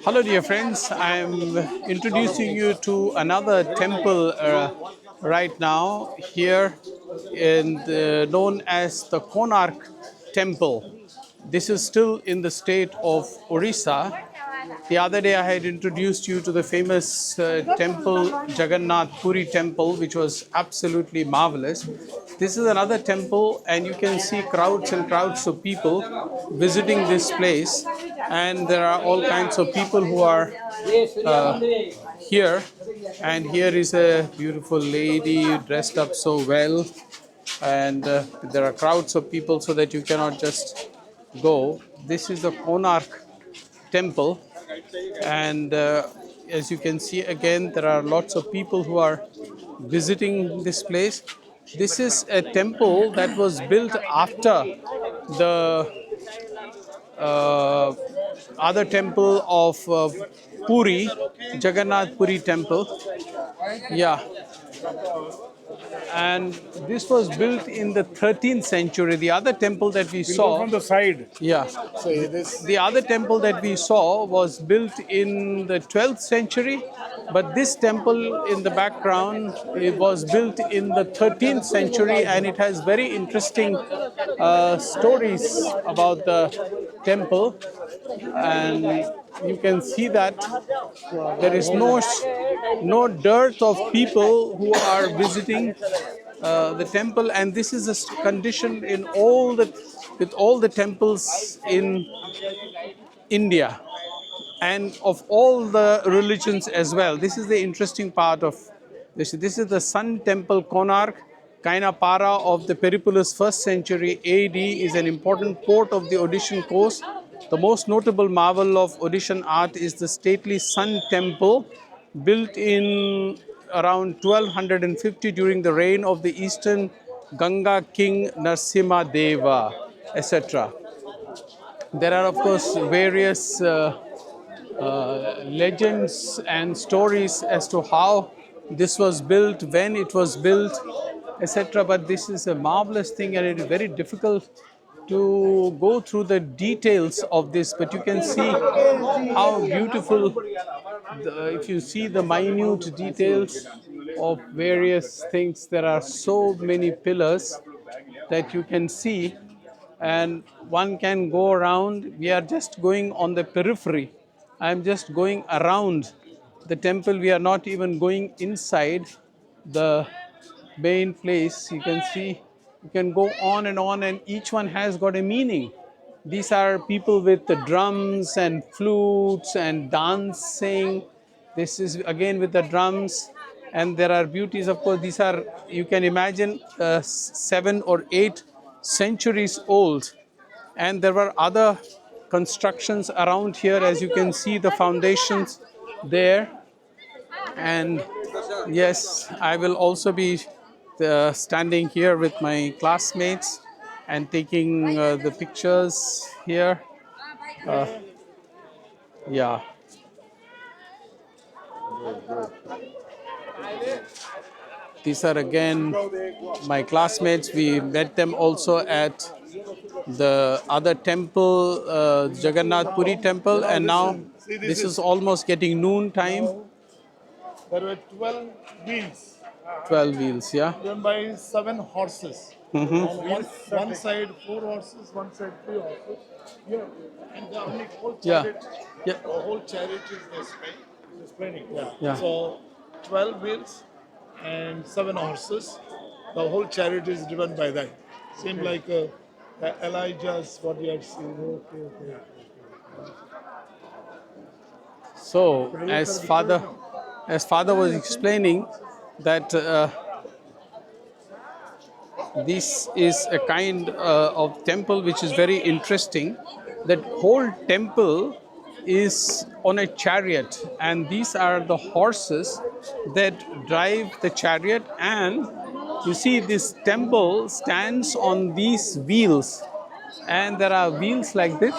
Hello, dear friends. I'm introducing you to another temple right now here known as the Konark temple. This is still in the state of Odisha. The other day, I had introduced you to the famous temple, Jagannath Puri temple, which was absolutely marvelous. This is another temple, and you can see crowds and crowds of people visiting this place. And there are all kinds of people who are here. And here is a beautiful lady dressed up so well. And there are crowds of people so that you cannot just go. This is the Konark temple, and as you can see again, there are lots of people who are visiting this place. This is a temple that was built after the uh, other temple of Puri, Jagannath Puri temple. Yeah, and this was built in the 13th century. The other temple that we saw From the side. yeah. The other temple that we saw was built in the 12th century, but this temple in the background, it was built in the 13th century, and it has very interesting stories about the temple. And you can see that there is no dearth of people who are visiting the temple, and this is a condition in all the with all the temples in India and of all the religions as well. This is the interesting part of this. This is the Sun Temple Konark. Kainapara of the Peripulus 1st century AD is an important port of the Odishan coast. The most notable marvel of Odishan art is the stately Sun Temple, built in around 1250 during the reign of the Eastern Ganga king Narsimha Deva, etc. There are, of course, various legends and stories as to how this was built, when it was built, etc. But this is a marvelous thing, and it is very difficult to go through the details of this. But you can see how beautiful, if you see the minute details of various things, there are so many pillars that you can see, and one can go around. We are just going on the periphery. I'm just going around the temple. We are not even going inside the main place. You can see, you can go on, and each one has got a meaning. These are people with the drums and flutes and dancing. This is again with the drums, and there are beauties. Of course, these are, you can imagine, 7 or 8 centuries old. And there were other constructions around here, as you can see the foundations there. And yes, I will also be standing here with my classmates and taking the pictures here. Yeah. These are again my classmates. We met them also at the other temple, Jagannath Puri temple, and now this is almost getting noon time. There were 12 wheels 12 wheels, yeah. driven by 7 horses. On one side, 4 horses, one side, 3 horses. Yeah. And the whole Yeah. chariot, Yeah. the whole chariot is displaying. Yeah. Yeah. So 12 wheels and 7 horses. The whole chariot is driven by that. Same like Elijah's what you have seen. Okay. So, as father was explaining that this is a kind of temple which is very interesting. That whole temple is on a chariot, and these are the horses that drive the chariot. And you see, this temple stands on these wheels, and there are wheels like this.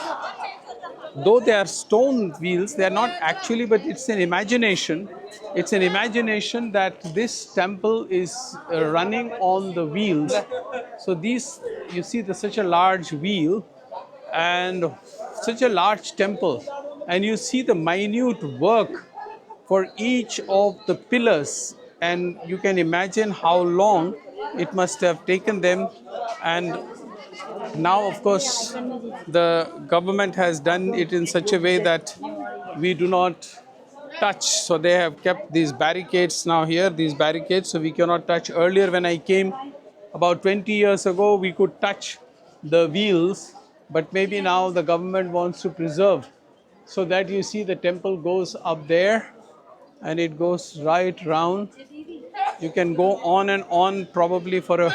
Though they are stone wheels, they are not actually, but it's an imagination. It's an imagination that this temple is running on the wheels. So these, you see, there's such a large wheel and such a large temple. and you see the minute work for each of the pillars, and you can imagine how long it must have taken them. And now, of course, the government has done it in such a way that we do not touch. So they have kept these barricades now here, these barricades, so we cannot touch. Earlier, when I came about 20 years ago, we could touch the wheels, but maybe now the government wants to preserve, so that you see the temple goes up there and it goes right round. You can go on and on probably for a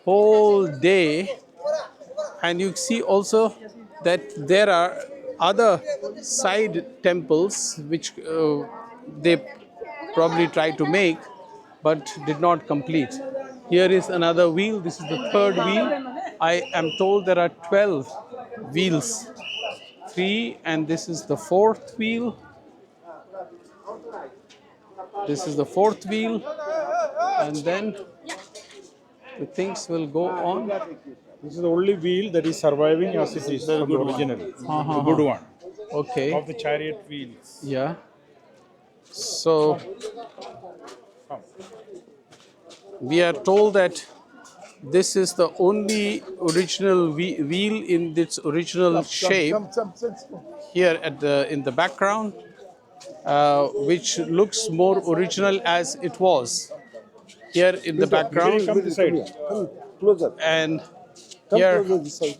whole day. And you see also that there are other side temples which they probably tried to make but did not complete. Here is another wheel. This is the third wheel. I am told there are 12 wheels. Three, and this is the fourth wheel. This is the fourth wheel, and then the things will go on. This is the only wheel that is surviving as it is from the original. The good one. Okay. Of the chariot wheels. Yeah. So we are told that this is the only original wheel in its original shape here at in the background, which looks more original as it was here in the background. Come this side. Closer. And Come here, closer this side.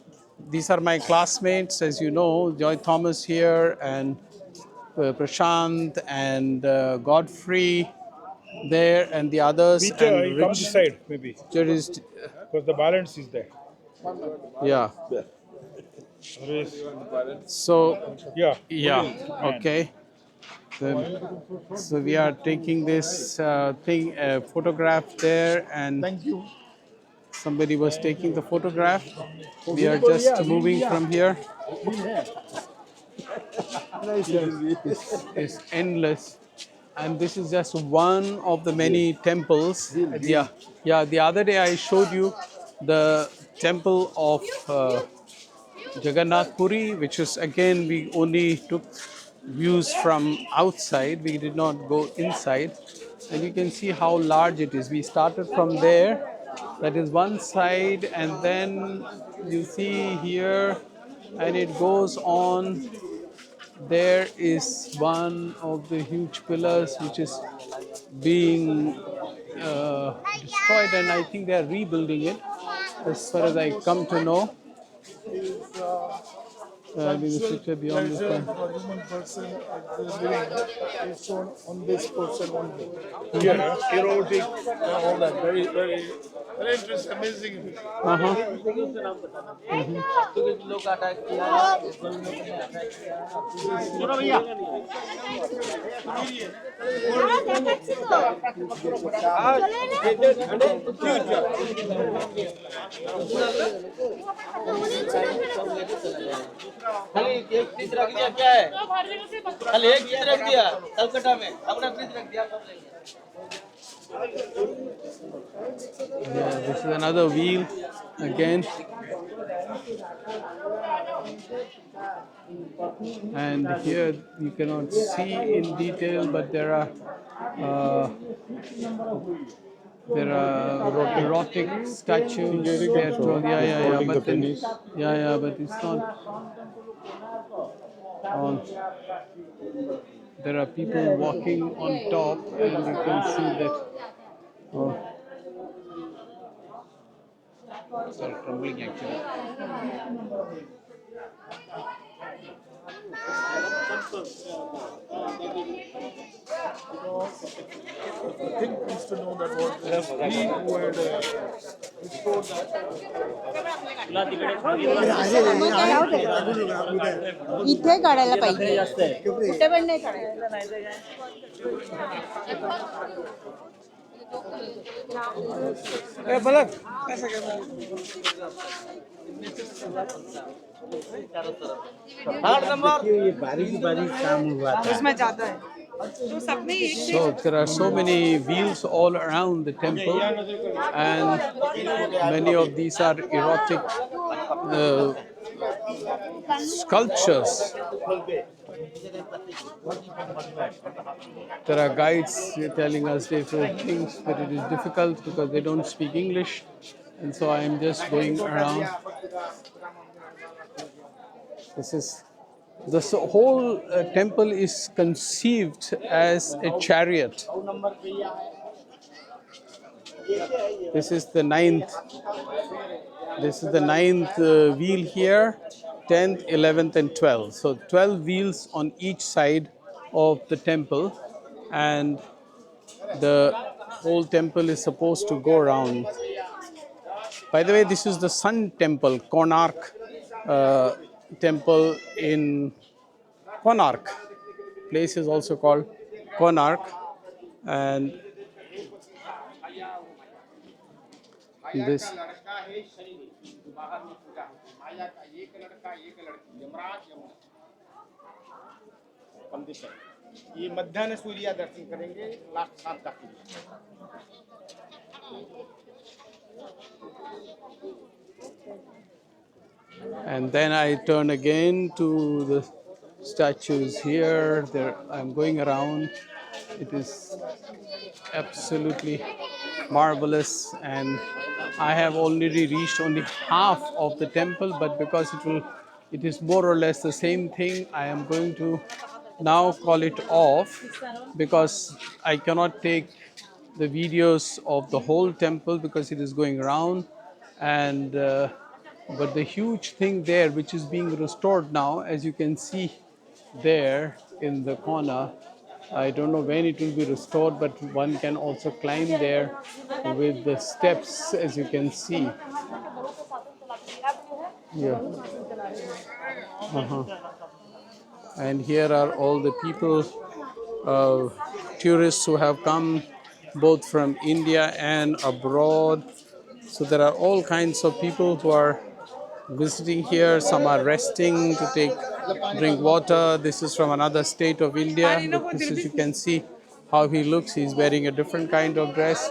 these are my classmates, as you know, Joy Thomas here, and Prashant, and Godfrey there, and the others. Peter, and you come this side maybe. There is, Because the balance is there. yeah. Otherwise, So, yeah. yeah, okay. So we are taking this photograph there, and Thank you. somebody was taking the photograph. We are just moving from here. It's endless, and this is just one of the many temples. Yeah, yeah. The other day I showed you the temple of Jagannath Puri, which is again we only took views from outside. We did not go inside, and you can see how large it is. We started from there. That is one side, and then you see here, and it goes on. There is one of the huge pillars which is being destroyed, and I think they are rebuilding it, as far as I come to know. There's a picture beyond this one. For human person at the living is shown on this person only. Yeah. Erotic and all that. Very interesting, amazing. खाली एक fridge रख दिया क्या है खाली एक fridge रख दिया कलकत्ता में अपना फ्रिज रख दिया सब लेंगे Yeah, this is another wheel again. And here you cannot see in detail, but there are erotic statues. They are told, but then, but it's not on. There are people walking on top, and you can see that. Sorry, crumbling actually. The thing is to know that what he who had restored that. इथे काढायला पाहिजे कुठे पण नाही काढायला ये बारीक बारीक काम हुआ था उसमें ज्यादा है तो सब में एक So there are so many wheels all around the temple, and many of these are erotic sculptures. There are guides telling us different things, but it is difficult because they don't speak English, and so I am just going around. This is whole temple is conceived as a chariot. This is the ninth. This is the ninth wheel here, 10th, 11th, and 12th. So 12 wheels on each side of the temple, and the whole temple is supposed to go around. By the way, this is the Sun Temple, Konark temple in Konark. Place is also called Konark, and this. ये मध्याह्न सूर्य दर्शन करेंगे last शाम तक। And then I turn again to the statues here. There, I'm going around. It is absolutely marvelous, and I have already reached only half of the temple, but because it is more or less the same thing, I am going to now call it off because I cannot take the videos of the whole temple because it is going around, and but the huge thing there which is being restored now, as you can see there in the corner, I don't know when it will be restored, but one can also climb there with the steps, as you can see. Yeah. And here are all the people, tourists who have come both from India and abroad. So there are all kinds of people who are visiting here. Some are resting to drink water. This is from another state of India. This is, you can see how he looks. He's wearing a different kind of dress.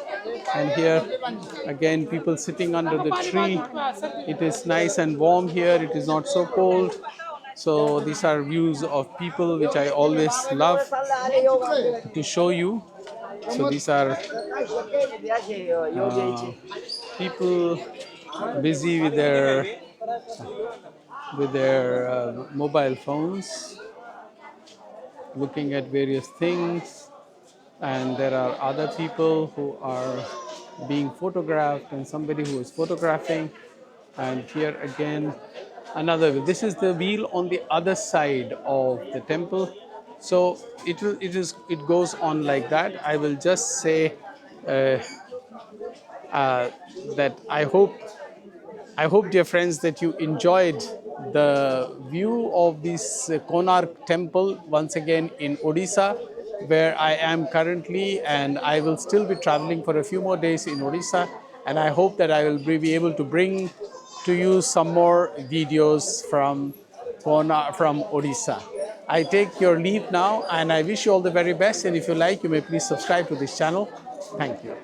And here again, people sitting under the tree. It is nice and warm here. It is not so cold. So these are views of people which I always love to show you. So these are people busy with their mobile phones, looking at various things, and there are other people who are being photographed and somebody who is photographing. And here again another wheel. This is the wheel on the other side of the temple. So it goes on like that. I will just say that I hope, dear friends, that you enjoyed the view of this Konark temple once again in Odisha, where I am currently, and I will still be traveling for a few more days in Odisha. And I hope that I will be able to bring to you some more videos from Odisha. I take your leave now, and I wish you all the very best. And if you like, you may please subscribe to this channel. Thank you.